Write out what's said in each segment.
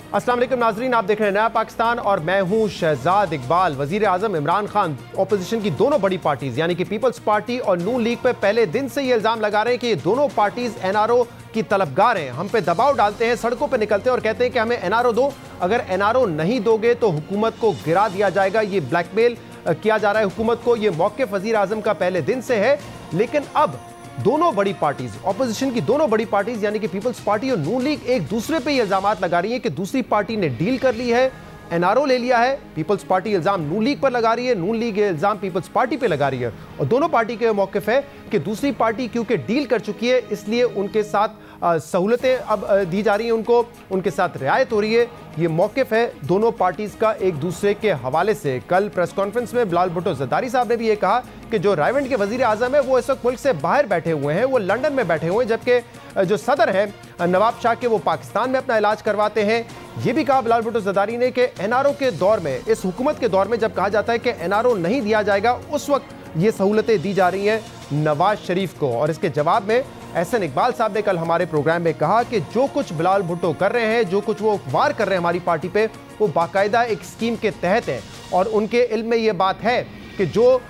अस्सलाम वालेकुम नाजरीन, आप देख रहे हैं नया पाकिस्तान और मैं हूं शहजाद इकबाल। वजीर आजम इमरान खान ऑपोजिशन की दोनों बड़ी पार्टीज यानी कि पीपल्स पार्टी और नून लीग पे पहले दिन से ये इल्जाम लगा रहे हैं कि ये दोनों पार्टीज एनआरओ की तलबगार हैं, हम पे दबाव डालते हैं, सड़कों पे निकलते हैं और कहते हैं कि हमें एनआरओ दो, अगर एनआरओ नहीं दोगे तो हुकूमत को गिरा दिया जाएगा। ये ब्लैकमेल किया जा रहा है हुकूमत को। ये मौक़िफ़ वजीर आजम का पहले दिन से है, लेकिन अब दोनों बड़ी पार्टीज, ऑपोजिशन की दोनों बड़ी पार्टीज यानी कि पीपल्स पार्टी और नून लीग एक दूसरे पे ये इल्जामात लगा रही है कि दूसरी पार्टी ने डील कर ली है, एनआरओ ले लिया है। पीपल्स पार्टी इल्जाम नून लीग पर लगा रही है, नून लीग इल्जाम पीपल्स पार्टी पे लगा रही है और दोनों पार्टी के मौक़िफ़ है कि दूसरी पार्टी क्योंकि डील कर चुकी है इसलिए उनके साथ सहूलतें अब दी जा रही हैं, उनको उनके साथ रियायत हो रही है। ये मौक़िफ़ है दोनों पार्टीज का एक दूसरे के हवाले से। कल प्रेस कॉन्फ्रेंस में बिलावल भुट्टो ज़रदारी साहब ने भी ये कहा कि जो रायवंड के वजीर आज़म है वो इस वक्त मुल्क से बाहर बैठे हुए हैं, वो लंदन में बैठे हुए हैं, जबकि जो सदर हैं नवाब शाह के वो पाकिस्तान में अपना इलाज करवाते हैं। ये भी कहा बिलावल भुट्टो ज़रदारी ने कि एनआरओ के दौर में, इस हुकूमत के दौर में जब कहा जाता है कि एनआरओ नहीं दिया जाएगा, उस वक्त ये सहूलतें दी जा रही हैं नवाज शरीफ को। और इसके जवाब में एहसन इकबाल साहब ने कल हमारे प्रोग्राम में कहा कि जो कुछ बिलावल भुट्टो कर रहे हैं, जो कुछ वो वार कर रहे हैं हमारी पार्टी पे, वो बाकायदा एक स्कीम के तहत है और उनके इल्म में ये बात है कि जो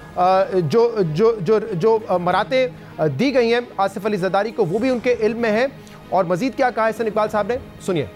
मराते दी गई हैं आसिफ अली ज़रदारी को वो भी उनके इल्म में है। और मजीद क्या कहा एहसन इकबाल साहब ने, सुनिए।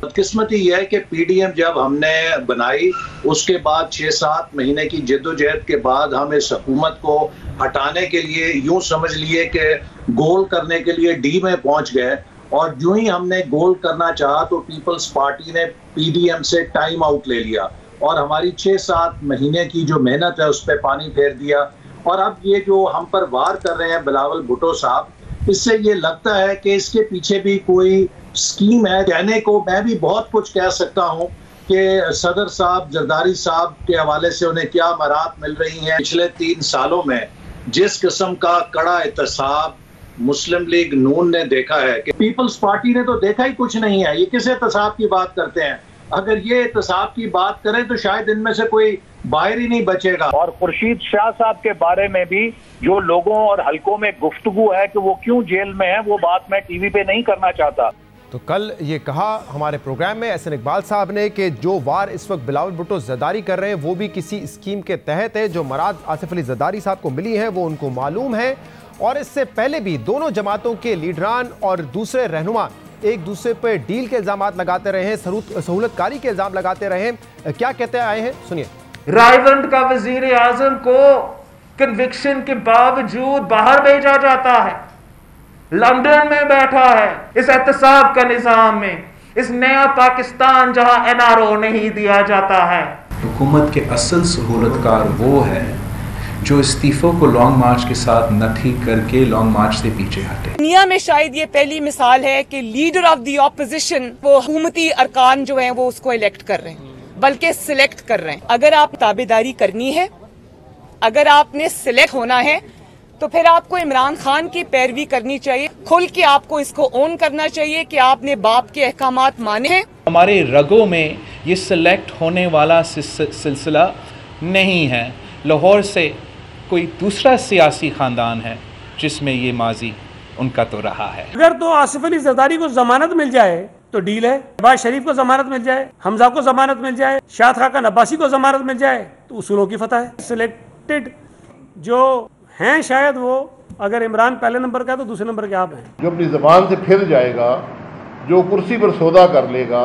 बदकिस्मती यह है कि पीडीएम जब हमने बनाई उसके बाद 6-7 महीने की जद्दोजहद के बाद हम इस हुकूमत को हटाने के लिए यूं समझ लिए कि गोल करने के लिए डी में पहुंच गए और यूं ही हमने गोल करना चाहा तो पीपल्स पार्टी ने पीडीएम से टाइम आउट ले लिया और हमारी 6-7 महीने की जो मेहनत है उस पर पानी फेर दिया। और अब ये जो हम पर वार कर रहे हैं बिलावल भुट्टो साहब, इससे ये लगता है कि इसके पीछे भी कोई स्कीम है। कहने को मैं भी बहुत कुछ कह सकता हूँ कि सदर साहब जरदारी साहब के हवाले से उन्हें क्या मराहत मिल रही हैं। पिछले 3 सालों में जिस किस्म का कड़ा एहतसाब मुस्लिम लीग नून ने देखा है कि पीपल्स पार्टी ने तो देखा ही कुछ नहीं है। ये किस एहतसाब की बात करते हैं? अगर ये एहतसाब की बात करें तो शायद इनमें से कोई बाहर ही नहीं बचेगा। और खुर्शीद शाह साहब के बारे में भी जो लोगों और हलकों में गुफ्तगू है कि वो क्यों जेल में है, वो बात मैं टीवी पे नहीं करना चाहता। तो कल ये कहा हमारे प्रोग्राम में एहसन इकबाल साहब ने कि जो वार इस वक्त बिलावल भुट्टो ज़रदारी कर रहे हैं वो भी किसी स्कीम के तहत है। जो मराद आसिफ अली ज़रदारी साहब को मिली है वो उनको मालूम है और इससे पहले भी दोनों जमातों के लीडरान और दूसरे रहनुमा एक दूसरे पर डील के इल्जाम लगाते रहे हैं, सहूलतकारी के इल्जाम लगाते रहे हैं। क्या कहते आए हैं, सुनिए। रायवंड का वजीर आजम को कन्विक्शन के बावजूद बाहर भेजा जाता है, लंदन में बैठा है इस एहतसाब का निजाम में, इस नया पाकिस्तान जहां एनआरओ नहीं दिया जाता है। हुकूमत के असल सहूलतकार वो है जो इस्तीफों को लॉन्ग मार्च के साथ न ठीक करके लॉन्ग मार्च से पीछे हटे। दुनिया में शायद ये पहली मिसाल है कि लीडर ऑफ द ऑपोजिशन वो हुकूमती अरकान जो हैं वो उसको इलेक्ट कर रहे हैं, बल्कि सिलेक्ट कर रहे हैं। अगर आप ताबेदारी करनी है, अगर आपने सिलेक्ट होना है तो फिर आपको इमरान खान की पैरवी करनी चाहिए, खुल के आपको इसको ओन करना चाहिए कि आपने बाप के अहकामात माने हैं। हमारे रगों में ये सिलेक्ट होने वाला सिलसिला नहीं है। लाहौर से कोई दूसरा सियासी खानदान है जिसमें ये माजी उनका तो रहा है। अगर तो आसिफ अली ज़रदारी को जमानत मिल जाए तो डील है, नवाज शरीफ को जमानत मिल जाए, हमजा को जमानत मिल जाए, शाद खान अब्बासी को जमानत मिल जाए तो उसूलों की फतह है। सिलेक्टेड जो हैं शायद वो, अगर इमरान पहले नंबर का है तो दूसरे नंबर के आप हैं। जो अपनी ज़बान से फिर जाएगा, जो कुर्सी पर सौदा कर लेगा,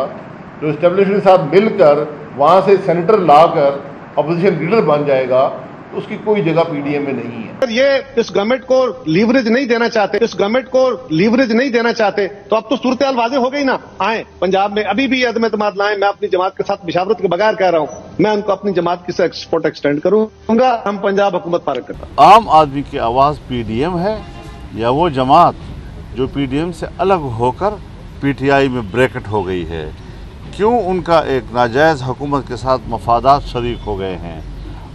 जो एस्टेब्लिशमेंट के साथ मिलकर वहाँ से सेनेटर लाकर अपोजिशन लीडर बन जाएगा, तो उसकी कोई जगह पीडीएम में नहीं है। ये इस गवर्नमेंट को लीवरेज नहीं देना चाहते, इस गवर्नमेंट को लीवरेज नहीं देना चाहते तो अब तो सूरत हाल वाज़ेह हो गई ना। आए पंजाब में अभी भी अदम एतमाद लाएं, मैं अपनी जमात के साथ मिशावरत के बगैर कह रहा हूं, मैं उनको अपनी जमात की सपोर्ट एक्सटेंड करूंगा। हम पंजाब हुकूमत फारग करता। आम आदमी की आवाज पीडीएम है या वो जमात जो पीडीएम से अलग होकर पीटीआई में ब्रैकेट हो गई है? क्यों उनका एक नाजायज हुकूमत के साथ मफादात शरीक हो गए हैं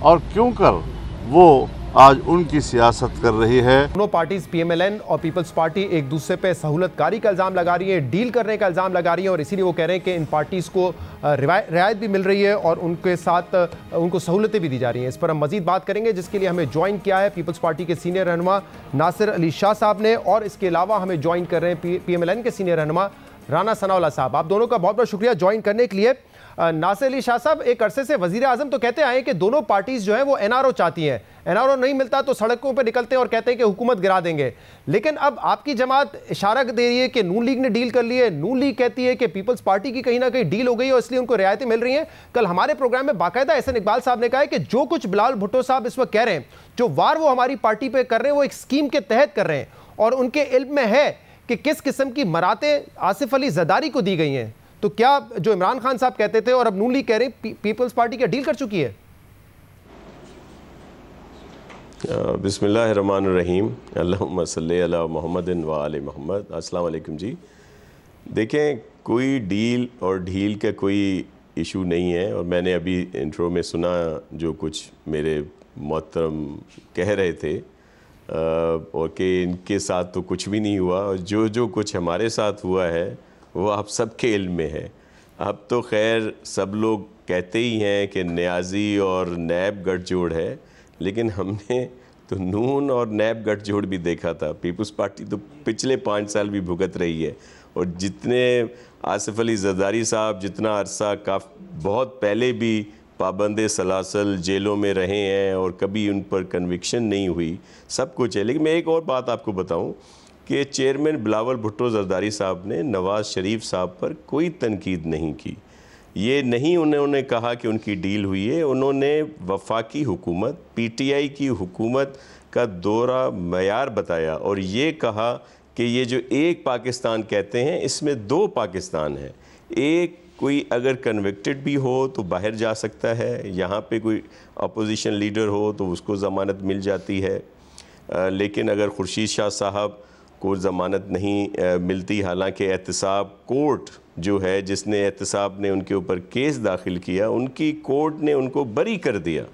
और क्यों कर वो आज उनकी सियासत कर रही है? दोनों पार्टीज पीएमएलएन और पीपल्स पार्टी एक दूसरे पे सहूलतकारी का इल्जाम लगा रही है, डील करने का इल्जाम लगा रही है और इसीलिए वो कह रहे हैं कि इन पार्टीज को रियायत भी मिल रही है और उनके साथ उनको सहूलतें भी दी जा रही हैं। इस पर हम मजीद बात करेंगे, जिसके लिए हमें ज्वाइन किया है पीपल्स पार्टी के सीनियर रहनुमा नासिर अली शाह साहब ने और इसके अलावा हमें ज्वाइन कर रहे हैं पीएमएलएन के सीनियर रहनुमा राना सनाउल्लाह साहब, आप दोनों का बहुत बहुत शुक्रिया ज्वाइन करने के लिए। नासिर अली शाह साहब, एक अरसे से वजीर आजम तो कहते आए कि दोनों पार्टीज जो है वो एनआरओ चाहती हैं, एनआरओ नहीं मिलता तो सड़कों पर निकलते हैं और कहते हैं कि हुकूमत गिरा देंगे। लेकिन अब आपकी जमात इशारा दे रही है कि नून लीग ने डील कर ली है, नून लीग कहती है कि पीपल्स पार्टी की कहीं ना कहीं डील हो गई है और इसलिए उनको रियायतें मिल रही हैं। कल हमारे प्रोग्राम में बाकायदा एहसन इकबाल साहब ने कहा है कि जो कुछ बिलावल भुट्टो साहब इस वक्त कह रहे हैं, जो वार वो हमारी पार्टी पे कर रहे हैं, वो एक स्कीम के तहत कर रहे हैं और उनके इल्म में है कि किस किस्म की मरातें आसिफ अली जरदारी को दी गई हैं। तो क्या जो इमरान खान साहब कहते थे और अब नून लीग कह रहे हैं, पीपल्स पार्टी क्या डील कर चुकी है? बिस्मिल्लाहिर्रहमानिर्रहीम, अल्लाहुम्मा सल्ली अला मुहम्मदिन व आले मोहम्मद। अस्सलाम वालेकुम जी। देखें, कोई डील और ढील का कोई इशू नहीं है और मैंने अभी इंट्रो में सुना जो कुछ मेरे मोहतरम कह रहे थे और कि इनके साथ तो कुछ भी नहीं हुआ और जो कुछ हमारे साथ हुआ है वो आप सबके इल्म में है। अब तो खैर सब लोग कहते ही हैं कि न्याजी और नैब गठजोड़ है, लेकिन हमने तो नून और नैब गठजोड़ भी देखा था। पीपल्स पार्टी तो पिछले 5 साल भी भुगत रही है और जितने आसिफ अली जरदारी साहब जितना अरसा बहुत पहले भी पाबंदे सलासल जेलों में रहे हैं और कभी उन पर कन्विक्शन नहीं हुई, सब कुछ है। लेकिन मैं एक और बात आपको बताऊं कि चेयरमैन बिलावल भुट्टो जरदारी साहब ने नवाज़ शरीफ साहब पर कोई तनकीद नहीं की। ये नहीं उन्होंने कहा कि उनकी डील हुई है, उन्होंने वफाकी हुकूमत पीटीआई की हुकूमत का दोहरा मयार बताया और ये कहा कि ये जो एक पाकिस्तान कहते हैं इसमें 2 पाकिस्तान है। एक कोई अगर कन्विक्टेड भी हो तो बाहर जा सकता है, यहाँ पे कोई अपोजिशन लीडर हो तो उसको ज़मानत मिल जाती है, लेकिन अगर खुर्शीद शाह साहब को ज़मानत नहीं मिलती, हालांकि एहतसाब कोर्ट जो है जिसने एहतसाब ने उनके ऊपर केस दाखिल किया, उनकी कोर्ट ने उनको बरी कर दिया,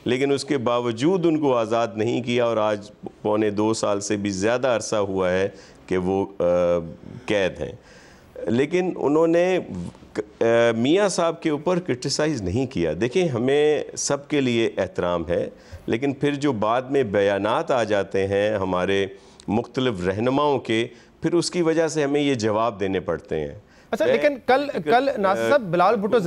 लेकिन उसके बावजूद उनको आज़ाद नहीं किया और आज पौने 2 साल से भी ज़्यादा अरसा हुआ है कि वो कैद हैं। लेकिन उन्होंने मियाँ साहब के ऊपर क्रिटिसाइज़ नहीं किया। देखिए, हमें सब के लिए एहतराम है, लेकिन फिर जो बाद में बयानात आ जाते हैं हमारे मुख्तलिफ रहनुमाओं के, फिर उसकी वजह से हमें ये जवाब देने पड़ते हैं। अच्छा, लेकिन कल नासिर साहब बिलावल भुट्टो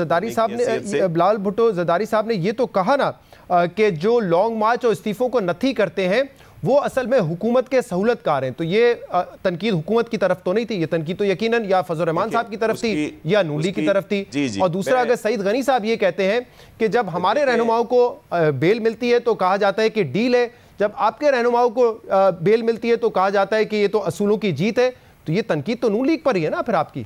जरदारी साहब ने ये तो कहा ना कि जो लॉन्ग मार्च और इस्तीफों को नथी करते हैं वो असल में हुकूमत के सहूलतकार हैं। तो ये तनकीद हुकूमत की तरफ तो नहीं थी, ये तनकीद तो यकीनन या फजल रहमान साहब की तरफ थी या नून लीग की तरफ थी। और दूसरा, अगर सईद गनी साहब ये कहते हैं कि जब हमारे रहनुमाओं को बेल मिलती है तो कहा जाता है कि डील है, जब आपके रहनुमाओं को बेल मिलती है तो कहा जाता है कि ये तो असूलों की जीत है, तो ये तनकीद तो नून लीग पर ही है ना फिर आपकी।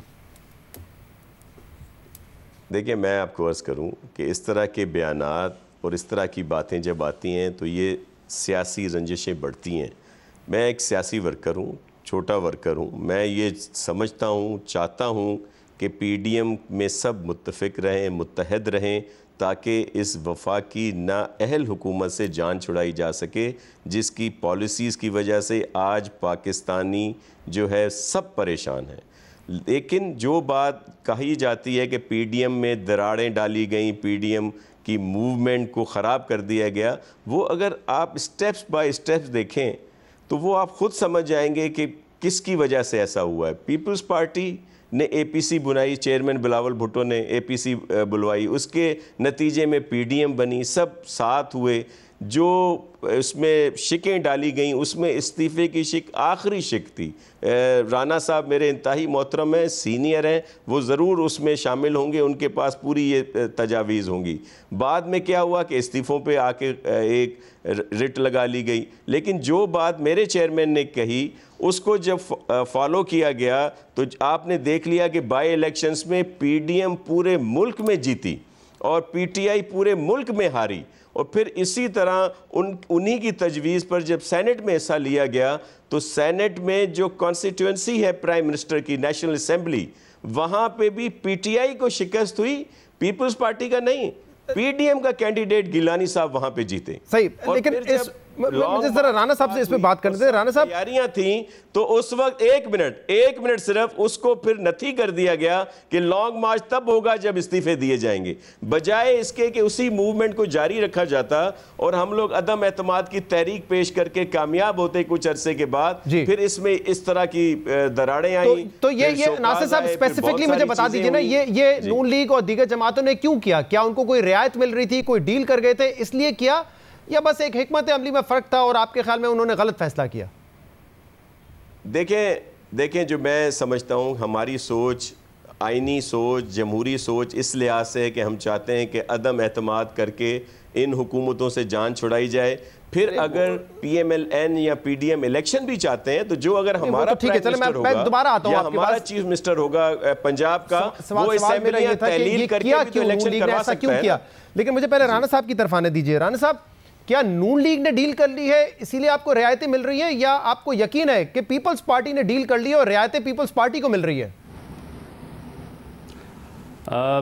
देखिए, मैं आपको अर्ज़ करूं कि इस तरह के बयानात और इस तरह की बातें जब आती हैं तो ये सियासी रंजिशें बढ़ती हैं। मैं एक सियासी वर्कर हूँ, छोटा वर्कर हूँ। मैं ये समझता हूँ, चाहता हूँ कि पीडीएम में सब मुत्तफ़िक रहें, मुत्तहद रहें, ताकि इस वफाकी नाअहल हुकूमत से जान छुड़ाई जा सके, जिसकी पॉलिसीज़ की वजह से आज पाकिस्तानी जो है सब परेशान हैं। लेकिन जो बात कही जाती है कि पीडीएम में दरारें डाली गई, पीडीएम की मूवमेंट को ख़राब कर दिया गया, वो अगर आप स्टेप्स बाय स्टेप्स देखें तो वो आप ख़ुद समझ जाएंगे कि किसकी वजह से ऐसा हुआ है। पीपल्स पार्टी ने एपीसी बुलाई, चेयरमैन बिलावल भुट्टो ने एपीसी बुलवाई, उसके नतीजे में पीडीएम बनी, सब साथ हुए। जो उसमें शिकें डाली गई उसमें इस्तीफ़े की शिक आखिरी शिक थी। राना साहब मेरे इंतहाई मोहतरम हैं, सीनियर हैं, वो ज़रूर उसमें शामिल होंगे, उनके पास पूरी ये तजावीज़ होंगी। बाद में क्या हुआ कि इस्तीफ़ों पे आके एक रिट लगा ली गई, लेकिन जो बात मेरे चेयरमैन ने कही उसको जब फॉलो किया गया तो आपने देख लिया कि बाई इलेक्शंस में पीडीएम पूरे मुल्क में जीती और पीटीआई पूरे मुल्क में हारी। और फिर इसी तरह उन्हीं की तजवीज़ पर जब सेनेट में हिस्सा लिया गया तो सेनेट में जो कॉन्स्टिट्यूंसी है प्राइम मिनिस्टर की, नेशनल असेंबली, वहाँ पे भी पीटीआई को शिकस्त हुई, पीपल्स पार्टी का नहीं। पीडीएम का कैंडिडेट गिलानी साहब वहाँ पे जीते। सही, लेकिन मुझे जरा राणा साहब से इस पे बात करने दें। राणा साहब, तैयारियां थी तो उस वक्त एक मिनट सिर्फ उसको फिर नथी कर दिया गया कि लॉन्ग मार्च तब होगा जब इस्तीफे दिए जाएंगे, बजाय इसके कि उसी मूवमेंट को जारी रखा जाता और हम लोग अदम एतमाद की तहरीक पेश करके कामयाब होते कुछ अरसे के बाद, फिर इसमें इस तरह की दरारें आई। तो ये नासिर साहब स्पेसिफिकली मुझे बता दीजिए ना, ये नून लीग और दीगर जमातों ने क्यों किया? क्या उनको कोई रियायत मिल रही थी, कोई डील कर गए थे इसलिए किया, या बस एक हिकमत अमली में फर्क था और आपके ख्याल में उन्होंने गलत फैसला किया? देखें जो मैं समझता हूं, हमारी सोच, आईनी सोच, जमहूरी सोच इस लिहाज से है कि हम चाहते हैं कि अदम एतमाद करके इन हुकूमतों से जान छुड़ाई जाए। फिर अगर PMLN या PDM इलेक्शन भी चाहते हैं तो जो अगर हमारा प्राइम मिनिस्टर होगा या हमारा चीफ मिनिस्टर होगा पंजाब का, वो असेंबली तहलील करके भी तो इलेक्शन करवा सकता है। लेकिन मुझे पहले राणा साहब की तरफ आने दीजिए। राणा साहब, क्या नून लीग ने डील कर ली है इसीलिए आपको रियायतें मिल रही हैं, या आपको यकीन है कि पीपल्स पार्टी ने डील कर ली है और रियायतें पीपल्स पार्टी को मिल रही है?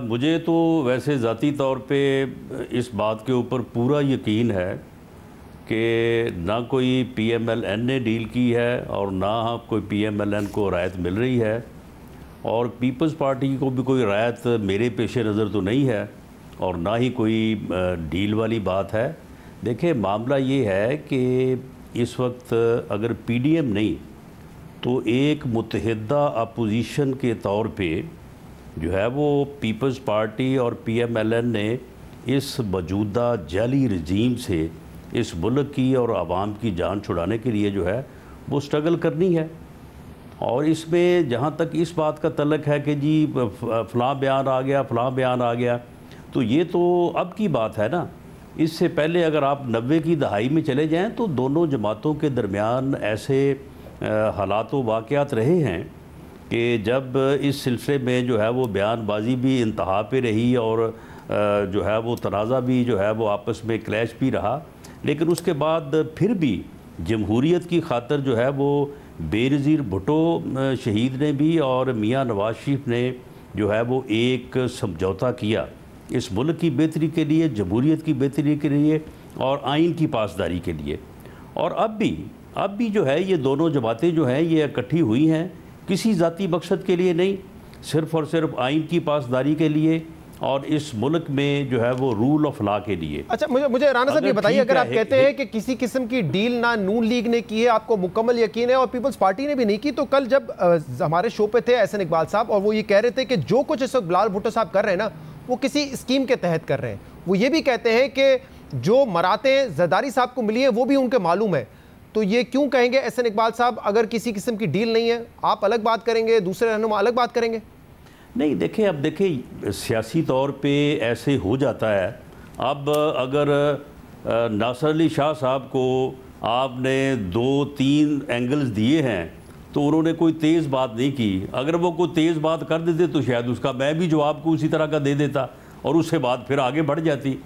मुझे तो वैसे ज़ाती तौर पे इस बात के ऊपर पूरा यकीन है कि ना कोई PMLN ने डील की है और ना कोई PMLN को रायत मिल रही है, और पीपल्स पार्टी को भी कोई रायत मेरे पेश नज़र तो नहीं है और ना ही कोई डील वाली बात है। देखिए, मामला ये है कि इस वक्त अगर PDM नहीं तो एक मुतहदा अपोजिशन के तौर पे जो है वो पीपल्स पार्टी और PMLN ने इस मौजूदा जाली रजीम से इस मुल्क की और आवाम की जान छुड़ाने के लिए जो है वो स्ट्रगल करनी है। और इसमें जहाँ तक इस बात का तल्लक है कि जी फ़लाँ बयान आ गया, फ़लाँ बयान आ गया, तो ये तो अब की बात है ना। इससे पहले अगर आप 90 की दहाई में चले जाएं तो दोनों जमातों के दरमियान ऐसे हालात व वाक़यात रहे हैं कि जब इस सिलसिले में जो है वो बयानबाजी भी इंतहा पे रही और जो है वो तनाज़ा भी जो है वो आपस में क्लैश भी रहा, लेकिन उसके बाद फिर भी जमहूरियत की खातर जो है वो बेनज़ीर भुट्टो शहीद ने भी और मियाँ नवाज शरीफ ने जो है वो एक समझौता किया इस मुल्क की बेहतरी के लिए, जमहूरियत की बेहतरी के लिए और आइन की पासदारी के लिए। और अब भी जो है ये दोनों जमातें जो हैं ये इकट्ठी हुई हैं किसी ज़ाती मकसद के लिए नहीं, सिर्फ़ और सिर्फ आइन की पासदारी के लिए और इस मुल्क में जो है वो रूल ऑफ लॉ के लिए। अच्छा, मुझे राणा साहब ये बताइए, अगर आप कहते हैं कि किसी किस्म की डील ना नून लीग ने की है, आपको मुकम्मल यकीन है, और पीपल्स पार्टी ने भी नहीं की, तो कल जब हमारे शो पे थे एहसन इकबाल साहब और वो ये कह रहे थे कि जो कुछ इस वक्त बिलावल भुट्टो साहब कर रहे हैं ना वो किसी स्कीम के तहत कर रहे हैं, वो ये भी कहते हैं कि जो मरातें जरदारी साहब को मिली है वो भी उनके मालूम है, तो ये क्यों कहेंगे एहसन इकबाल साहब अगर किसी किस्म की डील नहीं है? आप अलग बात करेंगे, दूसरे रहनुमा अलग बात करेंगे? नहीं, देखिए, अब देखिए सियासी तौर पे ऐसे हो जाता है। अब अगर नासिर अली शाह साहब को आपने 2-3 एंगल्स दिए हैं तो उन्होंने कोई तेज़ बात नहीं की। अगर वो कोई तेज़ बात कर देते तो शायद उसका मैं भी जवाब को उसी तरह का दे देता और उससे बात फिर आगे बढ़ जाती।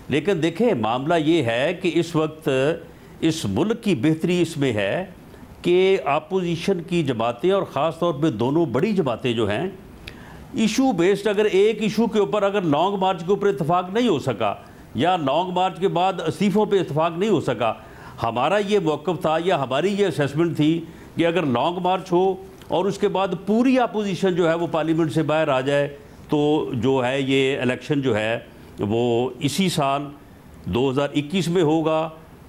लेकिन देखें, मामला ये है कि इस वक्त इस मुल्क की बेहतरी इसमें है कि अपोजिशन की जमातें और ख़ास तौर पे दोनों बड़ी जमातें जो हैं इशू बेस्ड, अगर एक इशू के ऊपर अगर लॉन्ग मार्च के ऊपर इतफाक़ नहीं हो सका या लॉन्ग मार्च के बाद इस्तीफ़ों पे इतफाक़ नहीं हो सका, हमारा ये मौक़िफ़ था या हमारी ये असेसमेंट थी कि अगर लॉन्ग मार्च हो और उसके बाद पूरी अपोजिशन जो है वो पार्लियामेंट से बाहर आ जाए तो जो है ये इलेक्शन जो है वो इसी साल 2021 में होगा,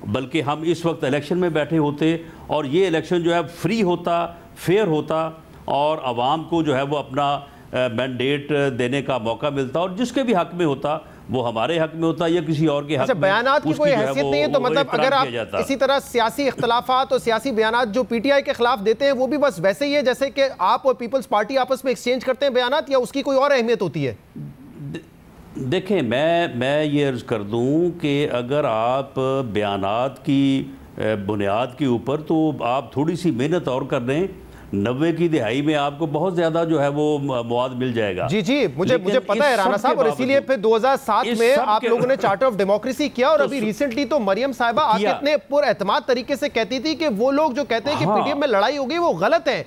बल्कि हम इस वक्त इलेक्शन में बैठे होते और ये इलेक्शन जो है फ्री होता, फेयर होता और आवाम को जो है वो अपना मैंडेट देने का मौका मिलता और जिसके भी हक में होता वो हमारे हक में होता या किसी और के हक में। बयानात की कोई हैसियत नहीं है, तो मतलब अगर आप इसी तरह सियासी इख्तलाफात और सियासी बयानात जो PTI के खिलाफ देते हैं वो भी बस वैसे ही है जैसे कि आप और पीपल्स पार्टी आपस में एक्सचेंज करते हैं बयानात, या उसकी कोई और अहमियत होती है? देखें, मैं ये अर्ज़ कर दूं कि अगर आप बयानात की बुनियाद के ऊपर तो आप थोड़ी सी मेहनत और कर दें, 90 की दिहाई में आपको बहुत ज्यादा जो है वो मवाद मिल जाएगा। जी मुझे पता है राणा साहब, और इसीलिए फिर 2007 में आप लोगों ने चार्टर ऑफ डेमोक्रेसी किया और अभी रिसेंटली तो मरियम साहिबा आके इतने पुरएतमाद तरीके से कहती थी कि वो लोग जो कहते हैं कि PDM में लड़ाई हो गई वो गलत है,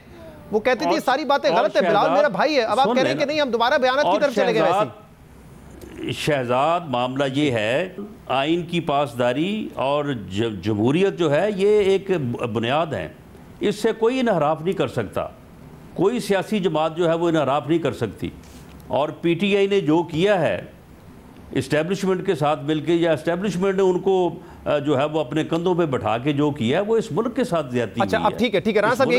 वो कहती थी सारी बातें गलत है, बिलावल मेरा भाई है। अब आप कह रहे हैं कि नहीं हम दोबारा बयानात की तरफ चले गए। शहजाद मामला ये है, आइन की पासदारी और जमहूरियत जो है ये एक बुनियाद है, इससे कोई इनहराफ नहीं कर सकता, कोई सियासी जमात जो है वो इनहराफ नहीं कर सकती। और PTI ने जो किया है इस्टेब्लिशमेंट के साथ मिलकर, या इस्टेब्लिशमेंट ने उनको जो है वो अपने कंधों पे बैठा के जो किया है, वो इस मुल्क के साथ ज्यादती। अच्छा, अब ठीक है राणा साहब,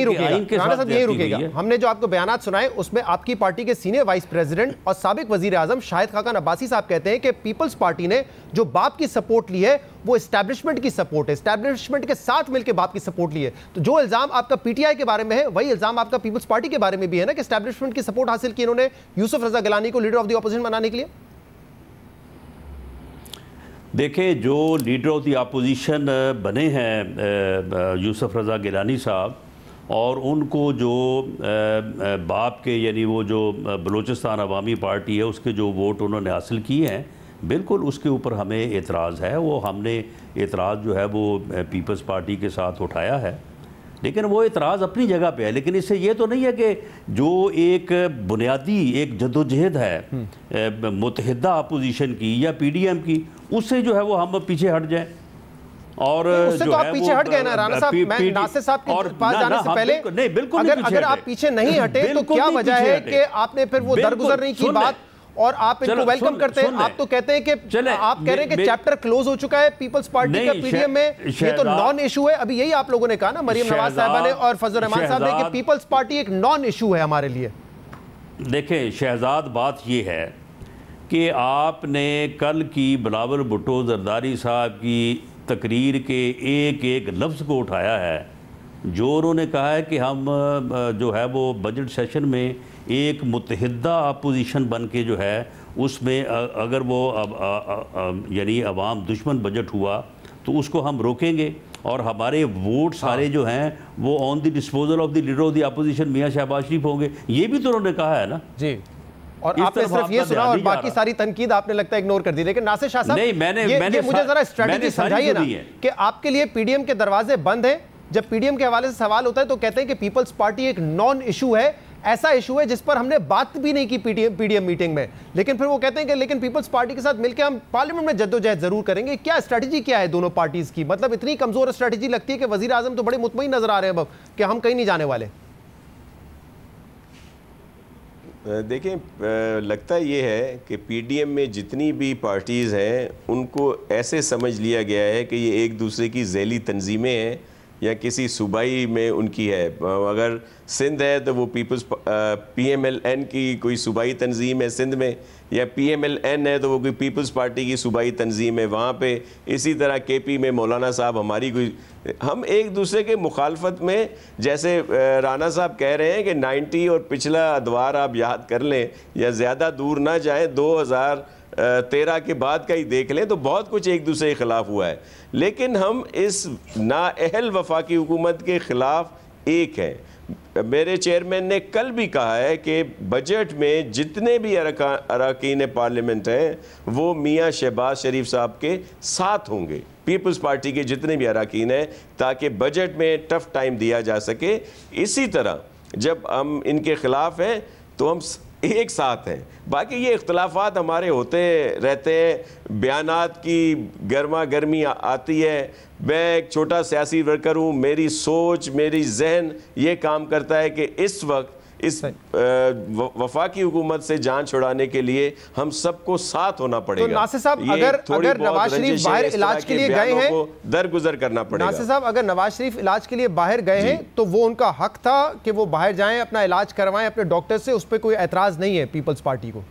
यही रुकेगा। हमने जो आपको बयानात सुनाए उसमें आपकी पार्टी के सीनियर वाइस प्रेसिडेंट और साबिक वजीर आजम शाहिद खाकान अब्बासी साहब कहते हैं कि पीपल्स पार्टी ने जो बाप की सपोर्ट ली है वो एस्टैब्लिशमेंट की सपोर्ट है, एस्टैब्लिशमेंट के साथ मिलकर बाप की सपोर्ट ली है। तो जो इल्जाम आपका PTI के बारे में है वही इल्जाम आपका पीपल्स पार्टी के बारे में भी है ना, कि एस्टैब्लिशमेंट की सपोर्ट हासिल की इन्होंने यूसुफ रजा गिलानी को लीडर ऑफ द ऑपोजिशन बनाने के लिए। देखिए, जो लीडर ऑफ द अपोजिशन बने हैं यूसुफ रज़ा गिलानी साहब, और उनको जो बाप के यानी वो जो बलूचिस्तान अवामी पार्टी है उसके जो वोट उन्होंने हासिल किए हैं, बिल्कुल उसके ऊपर हमें एतराज़ है। वो हमने एतराज़ जो है वो पीपल्स पार्टी के साथ उठाया है, लेकिन वो एतराज़ अपनी जगह पे है। लेकिन इससे ये तो नहीं है कि जो एक बुनियादी एक जदोजहद है मुत्तहिदा अपोजिशन की या PDM की, उससे जो है वो हम पीछे हट जाएं। और उससे तो आप पीछे हट गए ना राणा साहब। मैं नासिर साहब के पास जाने से पहले, नहीं बिल्कुल अगर आप पीछे नहीं हटे तो क्या वजह है कि आपने फिर वो दरगुजर नहीं की बात, और आप इनको वेलकम करते हैं। आप तो कहते हैं कि आप कह रहे हैं कि चैप्टर क्लोज हो चुका है पीपल्स पार्टी का PDM में, ये तो नॉन इशू है। अभी यही आप लोगों ने कहा ना, मरियम नवाज साहबा ने और फजल रहमान साहब ने, कि पीपल्स पार्टी एक नॉन इशू है हमारे लिए। देखें शहजाद, बात ये है कि आपने कल की बिलावल भुट्टो जरदारी साहब की तकरीर के एक एक लफ्ज़ को उठाया है, जो उन्होंने कहा है कि हम जो है वो बजट सेशन में एक मुत्तहिदा अपोजिशन बन के जो है उसमें अगर वो यानी अवाम दुश्मन बजट हुआ तो उसको हम रोकेंगे, और हमारे वोट सारे जो हैं वो on the disposal of the leader of the opposition Mian Shahbaz Sharif होंगे। ये भी तो उन्होंने कहा है ना जी, और आपने सिर्फ ये सुना और बाकी सारी तनकीद आपने लगता है इग्नोर कर दी। लेकिन नासिर शाह साहब, मैंने मुझे जरा स्ट्रेटजी समझाइए ना कि आपके लिए PDM के दरवाजे बंद हैं। जब PDM के हवाले से सवाल होता है तो कहते हैं कि पीपल्स पार्टी एक नॉन इशू है, ऐसा इशू है जिस पर हमने बात भी नहीं की PDM मीटिंग में। लेकिन फिर वो कहते हैं कि लेकिन पीपल्स पार्टी के साथ मिलकर हम पार्लियामेंट में जद्दोजहद जरूर करेंगे। क्या स्ट्रेटजी क्या है दोनों पार्टीज की? मतलब इतनी कमजोर स्ट्रेटजी लगती है कि वजीर आजम तो बड़े मुतमईन नजर आ रहे हैं अब कि हम कहीं नहीं जाने वाले। देखें, लगता ये है कि PDM में जितनी भी पार्टीज़ हैं उनको ऐसे समझ लिया गया है कि ये एक दूसरे की झैली तंजीमें हैं या किसी सूबाई में उनकी है। अगर सिंध है तो वो पीपल्स PMLN की कोई सूबाई तंजीम है सिंध में, या PMLN है तो वो कोई पीपल्स पार्टी की सूबाई तंजीम है वहाँ पे। इसी तरह KP में मौलाना साहब हमारी कोई, हम एक दूसरे के मुखालफत में, जैसे राना साहब कह रहे हैं कि 90 और पिछला अदवार आप याद कर लें या ज़्यादा दूर ना जाएँ, 2013 के बाद का ही देख लें तो बहुत कुछ एक दूसरे के ख़िलाफ़ हुआ है। लेकिन हम इस नाअहल वफाकी हुकूमत के ख़िलाफ़ एक हैं। मेरे चेयरमैन ने कल भी कहा है कि बजट में जितने भी अरकान पार्लियामेंट हैं वो मियाँ शहबाज शरीफ साहब के साथ होंगे, पीपल्स पार्टी के जितने भी अरकान हैं, ताकि बजट में टफ टाइम दिया जा सके। इसी तरह जब हम इनके ख़िलाफ़ हैं तो हम एक साथ हैं। बाकी ये इख्तलाफात हमारे होते रहते हैं, बयानात की गर्मा गर्मी आती है। मैं एक छोटा सियासी वर्कर हूँ, मेरी सोच मेरी जहन ये काम करता है कि इस वक्त इस वफाकी हुकूमत से जान छुड़ाने के लिए हम सबको साथ होना पड़ेगा। तो नासिर साहब, अगर नवाज शरीफ बाहर इलाज के लिए गए हैं, दरगुजर करना पड़ेगा। नासिर साहब, अगर नवाज शरीफ इलाज के लिए बाहर गए हैं तो वो उनका हक था कि वो बाहर जाएं, अपना इलाज करवाएं अपने डॉक्टर से, उस पर कोई एतराज नहीं है पीपल्स पार्टी को।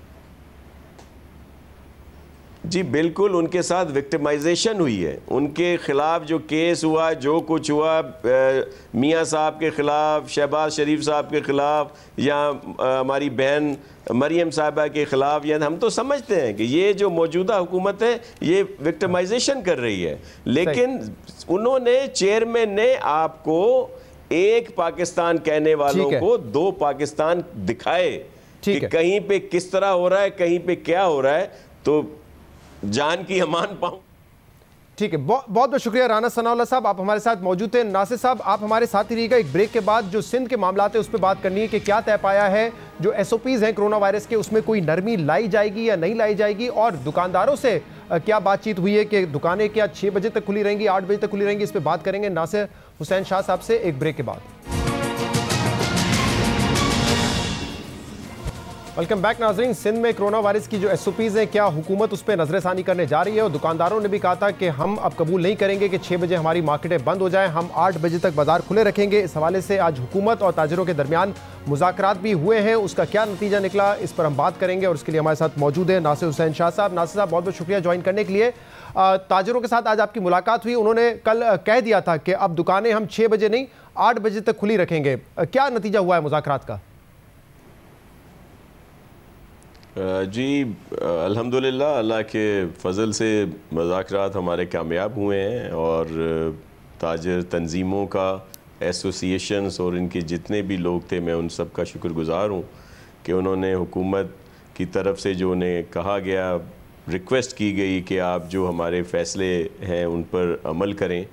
जी बिल्कुल, उनके साथ विक्टिमाइजेशन हुई है, उनके ख़िलाफ़ जो केस हुआ, जो कुछ हुआ मियाँ साहब के ख़िलाफ़, शहबाज शरीफ साहब के ख़िलाफ़, या हमारी बहन मरियम साहबा के ख़िलाफ़, या हम तो समझते हैं कि ये जो मौजूदा हुकूमत है ये विक्टिमाइजेशन कर रही है। लेकिन उन्होंने, चेयरमैन ने आपको एक पाकिस्तान कहने वालों को दो पाकिस्तान दिखाए कि कहीं पे किस तरह हो रहा है, कहीं पे क्या हो रहा है, तो जान की अमान पाऊं। ठीक है, बहुत बहुत शुक्रिया राना सनाउल्लाह साहब, आप हमारे साथ मौजूद थे। नासिर साहब, आप हमारे साथ ही रहिएगा। एक ब्रेक के बाद जो सिंध के मामला है उस पर बात करनी है कि क्या तय पाया है, जो SOPs हैं कोरोना वायरस के, उसमें कोई नरमी लाई जाएगी या नहीं लाई जाएगी, और दुकानदारों से क्या बातचीत हुई है कि दुकानें क्या 6 बजे तक खुली रहेंगी, 8 बजे तक खुली रहेंगी, इस पर बात करेंगे नासिर हुसैन शाह साहब से एक ब्रेक के बाद। वेलकम बैक नाज़रीन। सिंध में कोरोना वायरस की जो SOPs हैं, क्या हुकूमत उस पर नजरसानी करने जा रही है? और दुकानदारों ने भी कहा था कि हम अब कबूल नहीं करेंगे कि 6 बजे हमारी मार्केटें बंद हो जाएं, हम 8 बजे तक बाजार खुले रखेंगे। इस हवाले से आज हुकूमत और ताजिरों के दरमियान मुज़ाकरात भी हुए हैं, उसका क्या नतीजा निकला इस पर हम बात करेंगे। और इसके लिए हमारे साथ मौजूद है नासिर हुसैन शाह साहब। नासिर साहब, बहुत बहुत शुक्रिया ज्वाइन करने के लिए। ताजिरों के साथ आज आपकी मुलाकात हुई, उन्होंने कल कह दिया था कि अब दुकानें हम 6 बजे नहीं 8 बजे तक खुली रखेंगे। क्या नतीजा हुआ है मुज़ाकरात का? जी अल्हम्दुलिल्लाह, अल्लाह के फ़ज़ल से मुज़ाकरात हमारे कामयाब हुए हैं और ताजिर तंजीमों का, एसोसिएशंस और इनके जितने भी लोग थे, मैं उन सब का शुक्रगुज़ार हूँ कि उन्होंने हुकूमत की तरफ से जो उन्हें कहा गया, रिक्वेस्ट की गई कि आप जो हमारे फ़ैसले हैं उन पर अमल करें,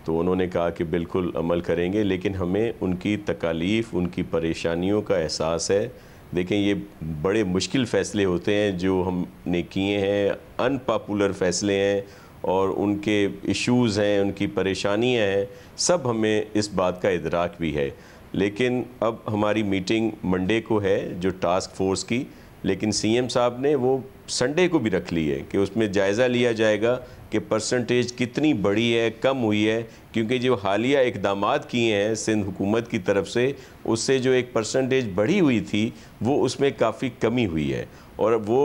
तो उन्होंने कहा कि बिल्कुल अमल करेंगे, लेकिन हमें उनकी तकालीफ़, उनकी परेशानियों का एहसास है। देखें, ये बड़े मुश्किल फ़ैसले होते हैं जो हमने किए हैं, अनपॉपुलर फ़ैसले हैं और उनके इश्यूज़ हैं, उनकी परेशानियां हैं, सब हमें इस बात का इदराक भी है। लेकिन अब हमारी मीटिंग मंडे को है जो टास्क फोर्स की, लेकिन CM साहब ने वो संडे को भी रख ली है कि उसमें जायज़ा लिया जाएगा कि परसेंटेज कितनी बढ़ी है, कम हुई है, क्योंकि जो हालिया इक़दामात किए हैं सिंध हुकूमत की तरफ से, उससे जो एक परसेंटेज बढ़ी हुई थी वो उसमें काफ़ी कमी हुई है और वो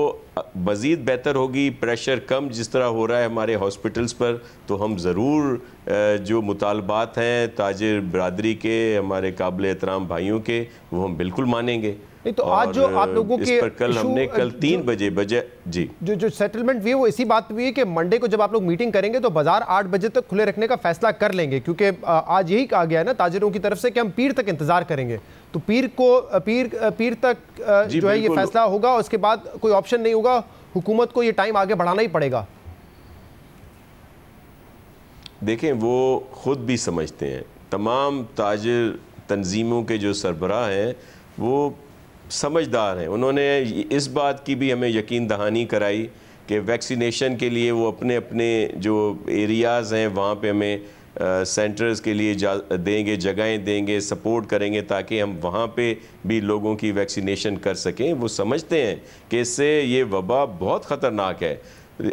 मज़ीद बेहतर होगी। प्रेशर कम जिस तरह हो रहा है हमारे हॉस्पिटल्स पर, तो हम ज़रूर जो मुतालबात हैं ताजिर बरादरी के, हमारे काबिल एहतराम भाइयों के, वो हम बिल्कुल मानेंगे। नहीं तो आज जो आप लोगों के कल हमने 3 बजे जी जो सेटलमेंट हुई है वो इसी बात पे हुई है कि मंडे को जब आप लोग मीटिंग करेंगे तो बाजार 8 बजे तक खुले रखने का फैसला कर लेंगे, क्योंकि आज यही कहा गया है ना ताजिरों की तरफ से कि हम पीर तक इंतजार करेंगे। तो पीर तक जो है ये फैसला होगा, उसके बाद कोई ऑप्शन नहीं होगा, हुकूमत को ये टाइम आगे बढ़ाना ही पड़ेगा। देखें, वो खुद भी समझते हैं, तमाम ताजिर तंजीमों के जो सरबराह हैं वो समझदार हैं। उन्होंने इस बात की भी हमें यकीन दहानी कराई कि वैक्सीनेशन के लिए वो अपने अपने जो एरियाज़ हैं वहाँ पे हमें सेंटर्स के लिए देंगे, जगहें देंगे, सपोर्ट करेंगे ताकि हम वहाँ पे भी लोगों की वैक्सीनेशन कर सकें। वो समझते हैं कि इससे ये वबा बहुत ख़तरनाक है।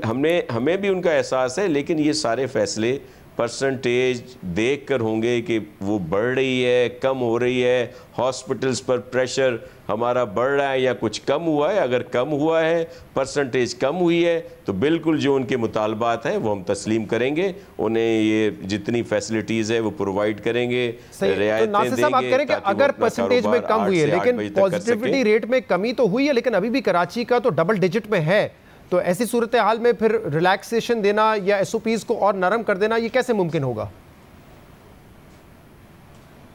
हमें भी उनका एहसास है, लेकिन ये सारे फ़ैसले परसेंटेज देख कर होंगे कि वो बढ़ रही है, कम हो रही है, हॉस्पिटल्स पर प्रेशर हमारा बढ़ रहा है या कुछ कम हुआ है। अगर कम हुआ है, परसेंटेज कम हुई है, तो बिल्कुल जो उनके मुतालबात हैं वो हम तस्लीम करेंगे, उन्हें ये जितनी फैसिलिटीज़ है वो प्रोवाइड करेंगे, रियायतें देंगे। अगर परसेंटेज में कम हुई है, लेकिन पॉजिटिविटी रेट में कमी तो हुई है, लेकिन अभी भी कराची का तो डबल डिजिट में है, तो ऐसी सूरत हाल में फिर रिलैक्सेशन देना या SOPs को और नरम कर देना, ये कैसे मुमकिन होगा?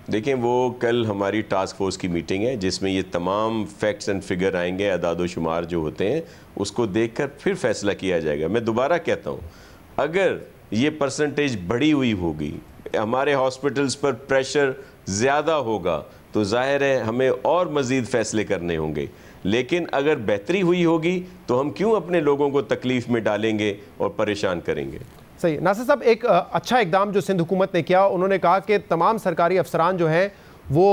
देखें, वो कल हमारी टास्क फोर्स की मीटिंग है जिसमें ये तमाम फैक्ट्स एंड फिगर आएंगे, अदाद शुमार जो होते हैं उसको देखकर फिर फैसला किया जाएगा। मैं दोबारा कहता हूँ, अगर ये परसेंटेज बढ़ी हुई होगी, हमारे हॉस्पिटल्स पर प्रेशर ज़्यादा होगा, तो जाहिर है हमें और मज़ीद फ़ैसले करने होंगे। लेकिन अगर बेहतरी हुई होगी तो हम क्यों अपने लोगों को तकलीफ़ में डालेंगे और परेशान करेंगे। सही। नासिर साहब, एक अच्छा इकदाम जो सिंध हुकूमत ने किया, उन्होंने कहा कि तमाम सरकारी अफसरान जो हैं वो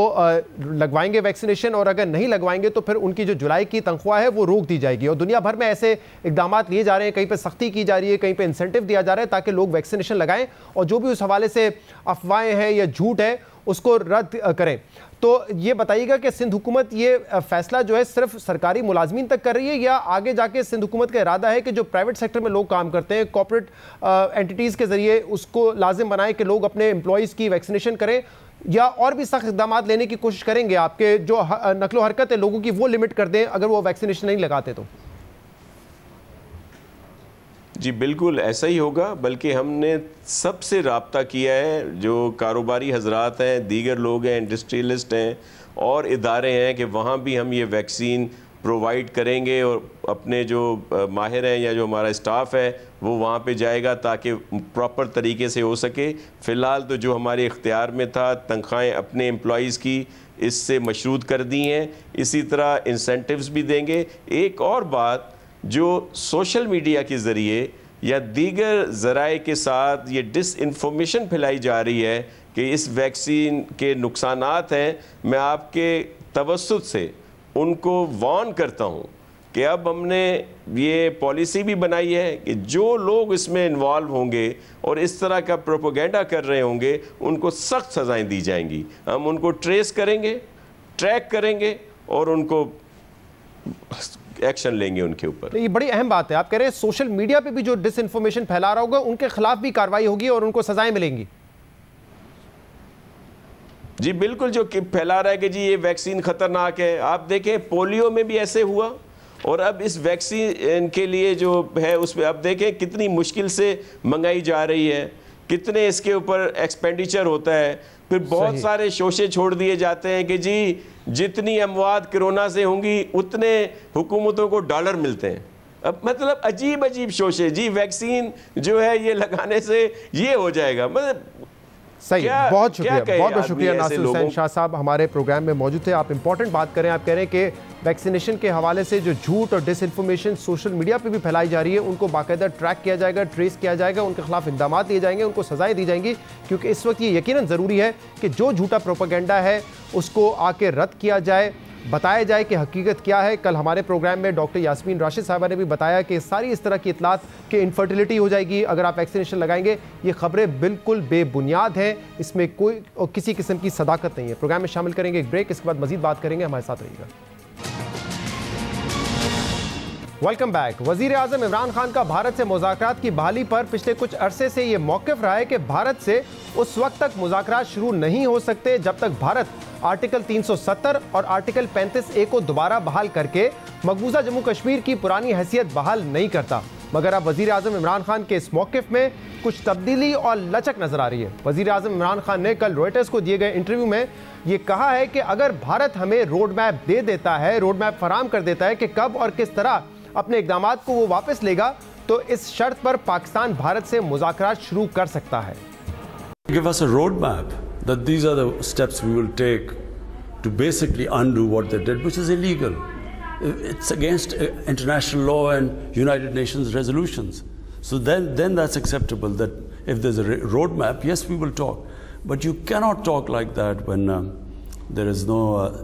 लगवाएंगे वैक्सीनेशन, और अगर नहीं लगवाएंगे तो फिर उनकी जो जुलाई की तनख्वाह है वो रोक दी जाएगी। और दुनिया भर में ऐसे इकदाम लिए जा रहे हैं, कहीं पे सख्ती की जा रही है, कहीं पे इंसेंटिव दिया जा रहा है ताकि लोग वैक्सीनेशन लगाएं और जो भी उस हवाले से अफवाहें हैं या झूठ है उसको रद्द करें। तो ये बताइएगा कि सिंध हुकूमत ये फैसला जो है सिर्फ सरकारी मुलाजमीन तक कर रही है, या आगे जाके सिंध हुकूमत का इरादा है कि जो प्राइवेट सेक्टर में लोग काम करते हैं, कॉर्पोरेट एंटिटीज़ के ज़रिए उसको लाजिम बनाए कि लोग अपने एम्प्लॉयज़ की वैक्सीनेशन करें, या और भी सख्त इक़दाम लेने की कोशिश करेंगे? आपके जो नकलो हरकत है लोगों की वो लिमिट कर दें अगर वो वैक्सीनेशन नहीं लगाते तो? जी बिल्कुल ऐसा ही होगा, बल्कि हमने सबसे राब्ता किया है, जो कारोबारी हजरात हैं, दीगर लोग हैं, इंडस्ट्रियलिस्ट हैं और इदारे हैं, कि वहाँ भी हम ये वैक्सीन प्रोवाइड करेंगे और अपने जो माहिर हैं या जो हमारा स्टाफ है वो वहाँ पे जाएगा ताकि प्रॉपर तरीके से हो सके। फ़िलहाल तो जो हमारे इख्तियार में था, तनख्वाहें अपने एम्प्लॉइज़ की इससे मशरूत कर दी हैं, इसी तरह इंसेंटिव्स भी देंगे। एक और बात, जो सोशल मीडिया के ज़रिए या दीगर ज़राए के साथ ये डिसइंफॉर्मेशन फैलाई जा रही है कि इस वैक्सीन के नुकसानात हैं, मैं आपके तवस्सुत से उनको वार्न करता हूँ कि अब हमने ये पॉलिसी भी बनाई है कि जो लोग इसमें इन्वॉल्व होंगे और इस तरह का प्रोपेगेंडा कर रहे होंगे उनको सख्त सज़ाएं दी जाएंगी। हम उनको ट्रेस करेंगे, ट्रैक करेंगे और उनको एक्शन लेंगे उनके ऊपर। ये बड़ी अहम बात है, आप कह रहे हैं सोशल मीडिया पे भी जो डिसइंफॉर्मेशन फैला रहा होगा उनके खिलाफ भी कार्रवाई होगी और उनको सजाएं मिलेंगी। जी बिल्कुल, जो फैला रहा है कि जी ये वैक्सीन ख़तरनाक है। आप देखें पोलियो में भी ऐसे हुआ और अब इस वैक्सीन के लिए जो है उसमें अब देखें कितनी मुश्किल से मंगाई जा रही है, कितने इसके ऊपर एक्सपेंडिचर होता है। फिर बहुत सारे शोशे छोड़ दिए जाते हैं कि जी जितनी अमवात कोरोना से होंगी उतने हुकूमतों को डॉलर मिलते हैं। अब मतलब अजीब अजीब शोशे, जी वैक्सीन जो है ये लगाने से ये हो जाएगा। मतलब सही, बहुत शुक्रिया, बहुत बहुत शुक्रिया नासिर हुसैन शाह साहब हमारे प्रोग्राम में मौजूद थे। आप इंपॉर्टेंट बात करें, आप कह रहे हैं कि वैक्सीनेशन के हवाले से जो झूठ और डिसइंफॉर्मेशन सोशल मीडिया पे भी फैलाई जा रही है उनको बाकायदा ट्रैक किया जाएगा, ट्रेस किया जाएगा, उनके खिलाफ इक़दाम दिए जाएंगे, उनको सजाएं दी जाएंगी, क्योंकि इस वक्त ये यकीनन ज़रूरी है कि जो झूठा प्रोपेगेंडा है उसको आके रद्द किया जाए, बताया जाए कि हकीकत क्या है। कल हमारे प्रोग्राम में डॉक्टर यास्मीन राशिद साहबा ने भी बताया कि सारी इस तरह की इतलात कि इनफर्टिलिटी हो जाएगी अगर आप वैक्सीनेशन लगाएंगे, ये खबरें बिल्कुल बेबुनियाद हैं, इसमें कोई और किसी किस्म की सदाकत नहीं है। प्रोग्राम में शामिल करेंगे एक ब्रेक, इसके बाद मजीद बात करेंगे, हमारे साथ रहिएगा। Welcome back. वजीर आजम इमरान खान का भारत से मुज़ाकरात की बहाली पर पिछले कुछ अरसे से ये मौक़िफ़ रहा है कि भारत से उस वक्त तक मुज़ाकरात शुरू नहीं हो सकते जब तक भारत आर्टिकल 370 और आर्टिकल 35A को दोबारा बहाल करके मकबूजा जम्मू कश्मीर की पुरानी हैसियत बहाल नहीं करता। मगर अब वज़ीर आज़म इमरान खान के इस मौक़िफ़ में कुछ तब्दीली और लचक नज़र आ रही है। वज़ीर आज़म इमरान खान ने कल रॉयटर्स को दिए गए इंटरव्यू में ये कहा है कि अगर भारत हमें रोड मैप दे देता है, रोड मैप फराम कर देता है कि कब और किस तरह अपने इक़दामात को वो वापस लेगा, तो इस शर्त पर पाकिस्तान भारत से मुज़ाकरात शुरू कर सकता है। Give us a roadmap that these are the steps we will take to basically undo what they did, which is illegal. It's against international law and United Nations resolutions. So then that's acceptable. That if there's a roadmap, yes, we will talk. But you cannot talk like that when there is no,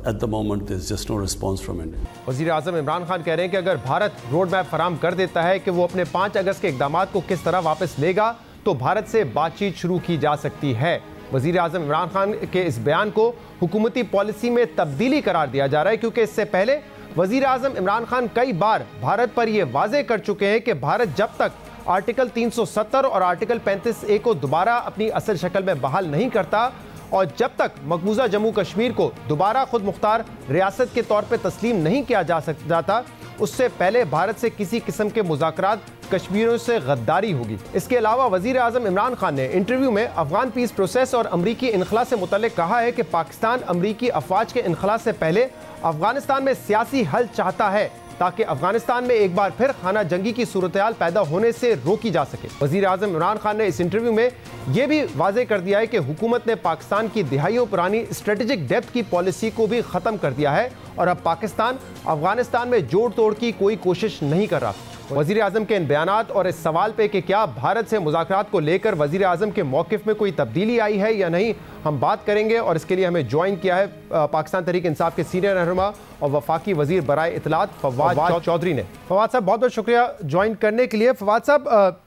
at the moment, there's just no response from India. वज़ीर आज़म इमरान खान कह रहे हैं कि अगर Bharat road map फराम कर देता है कि वो अपने 5 अगस्त के इक़दामात को किस तरह वापस लेगा, तो भारत से बातचीत शुरू की जा सकती है। वज़ीर आज़म इमरान खान के इस बयान को हुकूमती पॉलिसी में तब्दीली करार दिया जा रहा है, क्योंकि इससे पहले वज़ीर आज़म इमरान खान कई बार भारत पर यह वाज़े कर चुके हैं कि भारत जब तक आर्टिकल 370 और आर्टिकल 35A को दोबारा अपनी असल शक्ल में बहाल नहीं करता और जब तक मकबूजा जम्मू कश्मीर को दोबारा खुद मुख्तार रियासत के तौर पर तस्लीम नहीं किया जाता, उससे पहले भारत से किसी किस्म के मुज़ाकरात कश्मीरियों से गद्दारी होगी। इसके अलावा वज़ीर आज़म इमरान खान ने इंटरव्यू में अफगान पीस प्रोसेस और अमरीकी इनखला से मुतल्लिक कहा है कि पाकिस्तान अमरीकी अफवाज के इनखला से पहले अफगानिस्तान में सियासी हल चाहता है ताकि अफगानिस्तान में एक बार फिर खाना जंगी की सूरत-ए-हाल पैदा होने से रोकी जा सके। वज़ीर आज़म इमरान खान ने इस इंटरव्यू में यह भी वाज़े कर दिया है कि हुकूमत ने पाकिस्तान की दिहाइयों पुरानी स्ट्रेटेजिक डेप्थ की पॉलिसी को भी ख़त्म कर दिया है और अब पाकिस्तान अफगानिस्तान में जोड़ तोड़ की कोई कोशिश नहीं कर रहा। वज़ीर आज़म के इन बयानात और इस सवाल पे कि क्या भारत से मुज़ाकरात को लेकर वज़ीर आज़म के मौक़िफ़ में कोई तब्दीली आई है या नहीं, हम बात करेंगे। और इसके लिए हमें ज्वाइन किया है पाकिस्तान तहरीक इंसाफ के सीनियर रहनुमा और वफाकी वज़ीर बराए इत्तलात फवाद चौधरी ने। फवाद साहब बहुत बहुत शुक्रिया ज्वाइन करने के लिए। फवाद साहब,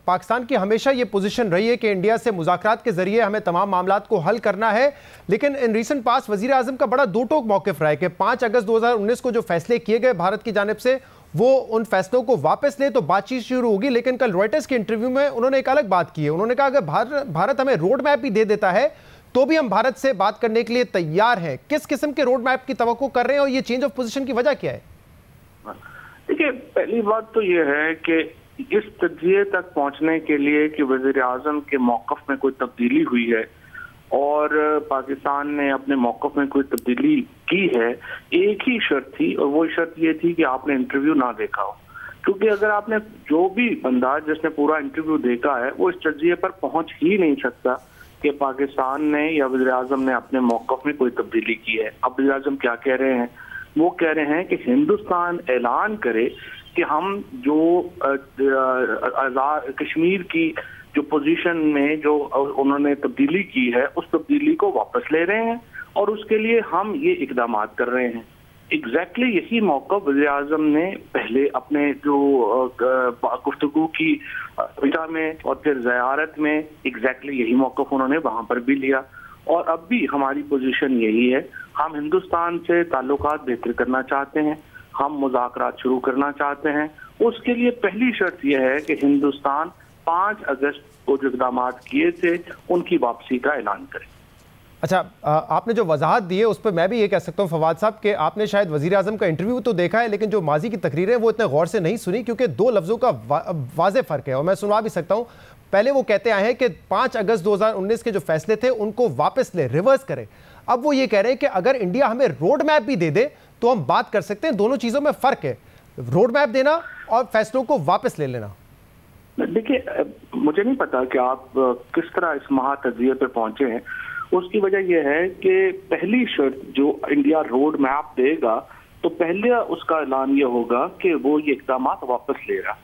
पाकिस्तान की हमेशा ये पोजीशन रही है कि इंडिया से मुज़ाकरात के ज़रिए हमें तमाम मामलात को हल करना है, लेकिन इन रीसेंट पास वज़ीर आज़म का बड़ा दो टोक मौक़िफ़ रहा है कि 5 अगस्त 2019 को जो फैसले किए गए भारत की जानिब से वो उन फैसलों को वापस ले तो बातचीत शुरू होगी। लेकिन कल रॉयटर्स के इंटरव्यू में उन्होंने एक अलग बात की है। उन्होंने कहा अगर भारत हमें रोड मैप भी दे देता है तो भी हम भारत से बात करने के लिए तैयार हैं। किस किस्म के रोड मैप की तवक्को कर रहे हैं और ये चेंज ऑफ पोजीशन की वजह क्या है? देखिए, पहली बात तो ये है कि इस तजिए तक पहुंचने के लिए कि वज़ीर आज़म के मौक़िफ़ में कोई तब्दीली हुई है, और पाकिस्तान ने अपने मौक़िफ़ में कोई तब्दीली की है, एक ही शर्त थी और वो शर्त ये थी कि आपने इंटरव्यू ना देखा हो। क्योंकि अगर आपने जो भी बंदा जिसने पूरा इंटरव्यू देखा है वो इस तजिए पर पहुंच ही नहीं सकता कि पाकिस्तान ने या वज़ीर-ए-आज़म ने अपने मौक़िफ़ में कोई तब्दीली की है। अब वज़ीर-ए-आज़म क्या कह रहे हैं? वो कह रहे हैं कि हिंदुस्तान ऐलान करे कि हम जो कश्मीर की जो पोजीशन में जो उन्होंने तब्दीली की है उस तब्दीली को वापस ले रहे हैं और उसके लिए हम ये इकदाम कर रहे हैं। एग्जैक्टली यही मौका वज़ीर-ए-आज़म ने पहले अपने जो गुफ्तगू की विदा में और फिर ज़ियारत में एग्जैक्टली यही मौक़िफ़ उन्होंने वहाँ पर भी लिया। और अब भी हमारी पोजीशन यही है, हम हिंदुस्तान से ताल्लुकात बेहतर करना चाहते हैं, हम मुज़ाकरात शुरू करना चाहते हैं। उसके लिए पहली शर्त यह है कि हिंदुस्तान 5 अगस्त को जो इक़दाम किए थे उनकी वापसी का ऐलान करे। अच्छा, आपने जो वजाहत दी है उस पर मैं भी ये कह सकता हूँ फवाद साहब कि आपने शायद वज़ीर-ए-आज़म का इंटरव्यू तो देखा है लेकिन जो माजी की तकरीरें वो इतने गौर से नहीं सुनी, क्योंकि 2 लफ्ज़ों का वाज़े फ़र्क है और मैं सुनवा भी सकता हूँ। पहले वो कहते आए हैं कि 5 अगस्त 2019 के जो फैसले थे उनको वापस ले, रिवर्स करें। अब वो ये कह रहे हैं कि अगर इंडिया हमें रोड मैप भी दे दे तो हम बात कर सकते हैं। दोनों चीज़ों में फ़र्क है, रोड मैप देना और फैसलों को वापस ले लेना। देखिए, मुझे नहीं पता कि आप किस तरह इस महातजिए पर पहुंचे हैं। उसकी वजह यह है कि पहली शर्त जो इंडिया रोड मैप देगा तो पहले उसका ऐलान ये होगा कि वो ये इक़दाम वापस ले रहा।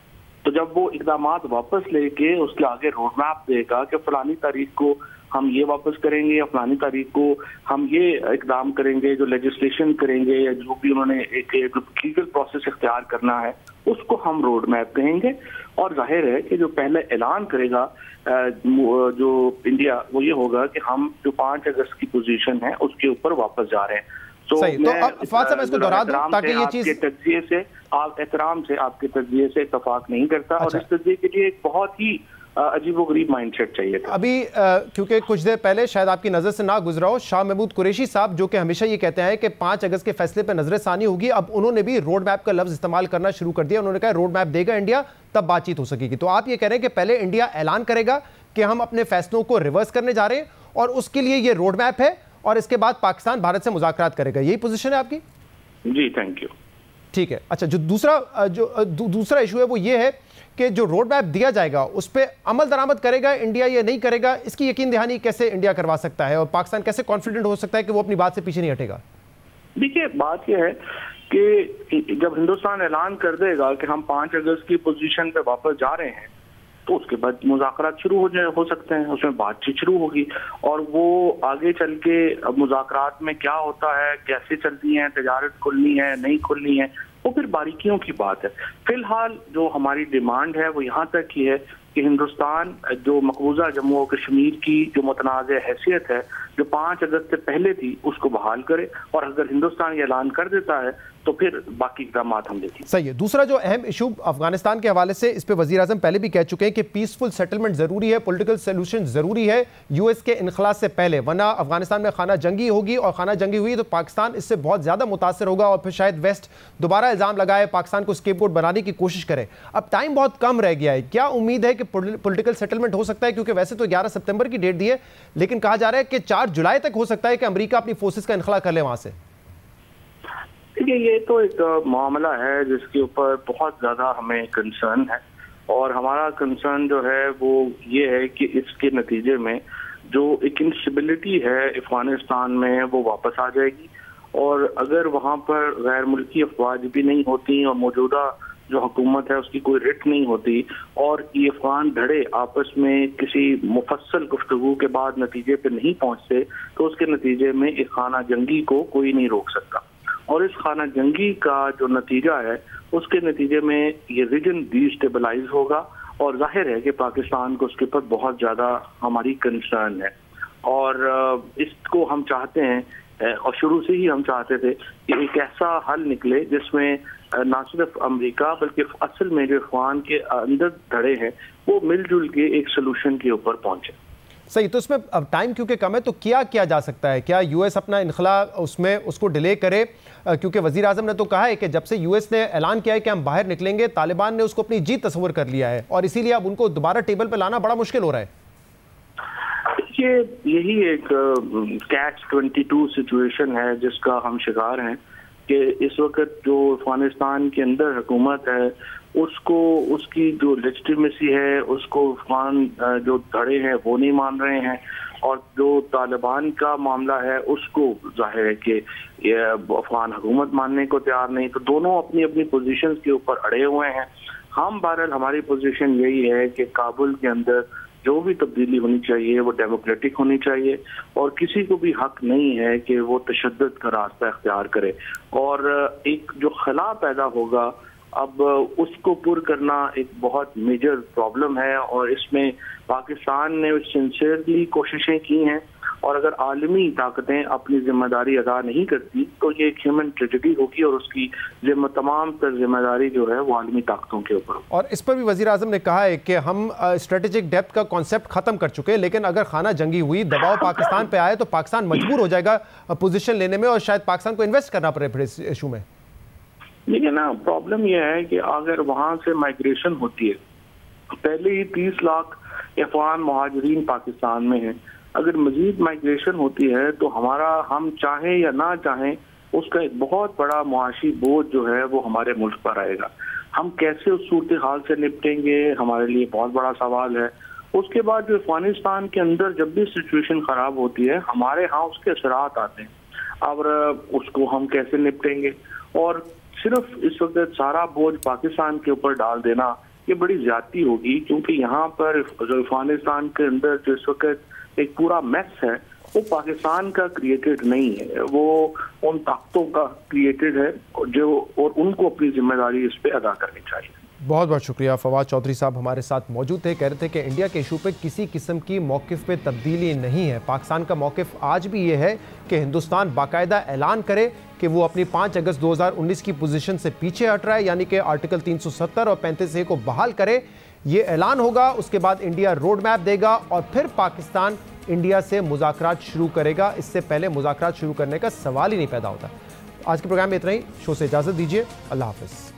तो जब वो इक़दाम वापस लेके उसके आगे रोड मैप देगा कि फलानी तारीख को हम ये वापस करेंगे या फलानी तारीख को हम ये इक़दाम करेंगे, जो लेजिस्लेशन करेंगे या जो भी उन्होंने एक लीगल प्रोसेस इख्तियार करना है उसको हम रोड मैप कहेंगे। और जाहिर है कि जो पहले ऐलान करेगा जो इंडिया वो ये होगा कि हम जो 5 अगस्त की पोजीशन है उसके ऊपर वापस जा रहे हैं। तो मैं इसको दोहरा दूं ताकि ये चीज तज्जिए से एहतराम से आपके तज्जिए से इत्तफाक नहीं करता। और इस तज्जिए के लिए एक बहुत ही अजीबोगरीब माइंडसेट चाहिए था। अभी क्योंकि कुछ देर पहले शायद आपकी नज़र से ना गुजरा हो, शाह महमूद कुरैशी साहब जो कि हमेशा ये कहते हैं कि 5 अगस्त के फैसले पर नजरसानी होगी, अब उन्होंने भी रोड मैप का लफ्ज़ इस्तेमाल करना शुरू कर दिया। उन्होंने कहा रोड मैप देगा इंडिया तब बातचीत हो सकेगी। तो आप ये कह रहे हैं कि पहले इंडिया ऐलान करेगा कि हम अपने फैसलों को रिवर्स करने जा रहे हैं और उसके लिए ये रोड मैप है और इसके बाद पाकिस्तान भारत से मुज़ाकरात करेगा, यही पोजीशन है आपकी? जी, थैंक यू। ठीक है। अच्छा, जो दूसरा इशू है वो ये है कि जो रोड मैप दिया जाएगा उस पर अमल दरामद करेगा इंडिया या नहीं करेगा, इसकी यकीन दहानी कैसे इंडिया करवा सकता है और पाकिस्तान कैसे कॉन्फिडेंट हो सकता है कि वो अपनी बात से पीछे नहीं हटेगा? देखिए, बात यह है कि जब हिंदुस्तान ऐलान कर देगा कि हम 5 अगस्त की पोजीशन पे वापस जा रहे हैं तो उसके बाद मुज़ाकरात शुरू हो सकते हैं, उसमें बातचीत शुरू होगी। और वो आगे चल के मुज़ाकरात में क्या होता है, कैसे चलती है, तजारत खुलनी है नहीं खुलनी है, वो फिर बारीकियों की बात है। फिलहाल जो हमारी डिमांड है वो यहाँ तक की है कि हिंदुस्तान जो मकबूजा जम्मू और कश्मीर की जो मुतनाज़ हैसियत है जो 5 अगस्त से पहले थी उसको बहाल करे। और अगर हिंदुस्तान ये ऐलान कर देता है तो फिर बाकी इक़दाम हम देखेंगे। सही है। दूसरा जो अहम इशू अफगानिस्तान के हवाले से, इस पे वज़ीर-ए-आज़म पहले भी कह चुके हैं कि पीसफुल सेटलमेंट ज़रूरी है, पॉलिटिकल सोल्यूशन ज़रूरी है यूएस के इनखला से पहले, वरना अफगानिस्तान में खाना जंगी होगी और खाना जंगी हुई तो पाकिस्तान इससे बहुत ज़्यादा मुतासर होगा और फिर शायद वेस्ट दोबारा इल्ज़ाम लगाए, पाकिस्तान को स्केपगोट बनाने की कोशिश करे। अब टाइम बहुत कम रह गया है, क्या उम्मीद है कि पॉलिटिकल सेटलमेंट हो सकता है? क्योंकि वैसे तो 11 सितंबर की डेट दी है लेकिन कहा जा रहा है कि 4 जुलाई तक हो सकता है कि अमेरिका अपनी फोर्सेस का इनखला कर ले वहां से। देखिए, ये तो एक मामला है जिसके ऊपर बहुत ज़्यादा हमें कंसर्न है और हमारा कंसर्न जो है वो ये है कि इसके नतीजे में जो एक इंस्टेबिलिटी है अफगानिस्तान में वो वापस आ जाएगी। और अगर वहाँ पर गैर मुल्की अफवाज भी नहीं होती और मौजूदा जो हुकूमत है उसकी कोई रिट नहीं होती और ये अफगान धड़े आपस में किसी मुफस्सल गुफ्तगू के बाद नतीजे पे नहीं पहुँचते तो उसके नतीजे में एक खाना जंगी को कोई नहीं रोक सकता। और इस खाना जंगी का जो नतीजा है उसके नतीजे में ये रीजन डिस्टेबलाइज होगा और जाहिर है कि पाकिस्तान को उसके ऊपर बहुत ज़्यादा हमारी कंसर्न है। और इसको हम चाहते हैं और शुरू से ही हम चाहते थे कि एक ऐसा हल निकले जिसमें ना सिर्फ अमेरिका बल्कि असल में जो अफगान के अंदर धड़े हैं वो मिलजुल के एक सोल्यूशन के ऊपर पहुंचे। सही, तो इसमें अब टाइम क्योंकि कम है तो क्या किया जा सकता है? क्या यूएस अपना इनखला उसमें उसको डिले करे? क्योंकि वज़ीर-ए-आज़म ने तो कहा है कि जब से यूएस ने ऐलान किया है कि हम बाहर निकलेंगे, तालिबान ने उसको अपनी जीत तस्वर कर लिया है और इसीलिए अब उनको दोबारा टेबल पर लाना बड़ा मुश्किल हो रहा है। देखिए, यही एक कैच 22 सिचुएशन है जिसका हम शिकार हैं कि इस वक्त जो अफगानिस्तान के अंदर हुकूमत है उसको, उसकी जो लेजिटिमेसी है उसको अफगान जो धड़े हैं वो नहीं मान रहे हैं, और जो तालिबान का मामला है उसको जाहिर है कि अफगान हुकूमत मानने को तैयार नहीं। तो दोनों अपनी अपनी पोजीशंस के ऊपर अड़े हुए हैं। हम बहरहाल हमारी पोजीशन यही है कि काबुल के अंदर जो भी तब्दीली होनी चाहिए वो डेमोक्रेटिक होनी चाहिए, और किसी को भी हक नहीं है कि वो तशद्दुद का रास्ता इख्तियार करे। और एक जो खला पैदा होगा अब उसको पुर करना एक बहुत मेजर प्रॉब्लम है, और इसमें पाकिस्तान ने सिंसियरली कोशिशें की हैं, और अगर आलमी ताकतें अपनी जिम्मेदारी अदा नहीं करती तो ये एक ह्यूमन ट्रेजेडी होगी, और उसकी तमाम तर जिम्मेदारी जो है वो आलमी ताकतों के ऊपर। और इस पर भी वज़ीर आज़म ने कहा है कि हम स्ट्रेटेजिक डेप्थ का कॉन्सेप्ट ख़त्म कर चुके हैं, लेकिन अगर खाना जंगी हुई, दबाव पाकिस्तान पे आए तो पाकिस्तान मजबूर हो जाएगा पोजीशन लेने में, और शायद पाकिस्तान को इन्वेस्ट करना पड़े फिर इस इशू में। देखिए ना, प्रॉब्लम यह है कि अगर वहाँ से माइग्रेशन होती है, पहले ही 30 लाख अफगान मुहाजिरीन पाकिस्तान में हैं, अगर मजीद माइग्रेशन होती है तो हमारा, हम चाहें या ना चाहें, उसका एक बहुत बड़ा मुआशी बोझ जो है वो हमारे मुल्क पर आएगा। हम कैसे उस सूरत हाल से निपटेंगे, हमारे लिए बहुत बड़ा सवाल है। उसके बाद जो अफगानिस्तान के अंदर जब भी सिचुएशन खराब होती है, हमारे यहाँ उसके असरात आते हैं, और उसको हम कैसे निपटेंगे। और सिर्फ इस वक्त सारा बोझ पाकिस्तान के ऊपर डाल देना ये बड़ी ज्यादती होगी, क्योंकि यहाँ पर जो अफगानिस्तान के अंदर जो इस वक्त एक पूरा मैस है वो पाकिस्तान का क्रिएटेड नहीं है, वो उन ताकतों का क्रिएटेड है जो, और उनको अपनी जिम्मेदारी इस पे अदा करनी चाहिए। बहुत बहुत शुक्रिया। फवाद चौधरी साहब हमारे साथ मौजूद थे, कह रहे थे कि इंडिया के इशू पे किसी किस्म की मौक़िफ़ पे तब्दीली नहीं है। पाकिस्तान का मौक़िफ़ आज भी ये है कि हिंदुस्तान बाकायदा ऐलान करे कि वो अपनी 5 अगस्त 2019 की पोजीशन से पीछे हट रहा है, यानी कि आर्टिकल 370 और 35A को बहाल करे। ये ऐलान होगा, उसके बाद इंडिया रोड मैप देगा, और फिर पाकिस्तान इंडिया से मुज़ाकरात शुरू करेगा। इससे पहले मुज़ाकरात शुरू करने का सवाल ही नहीं पैदा होता। आज के प्रोग्राम में इतना ही। शो से इजाज़त दीजिए। अल्लाह हाफ़िज़।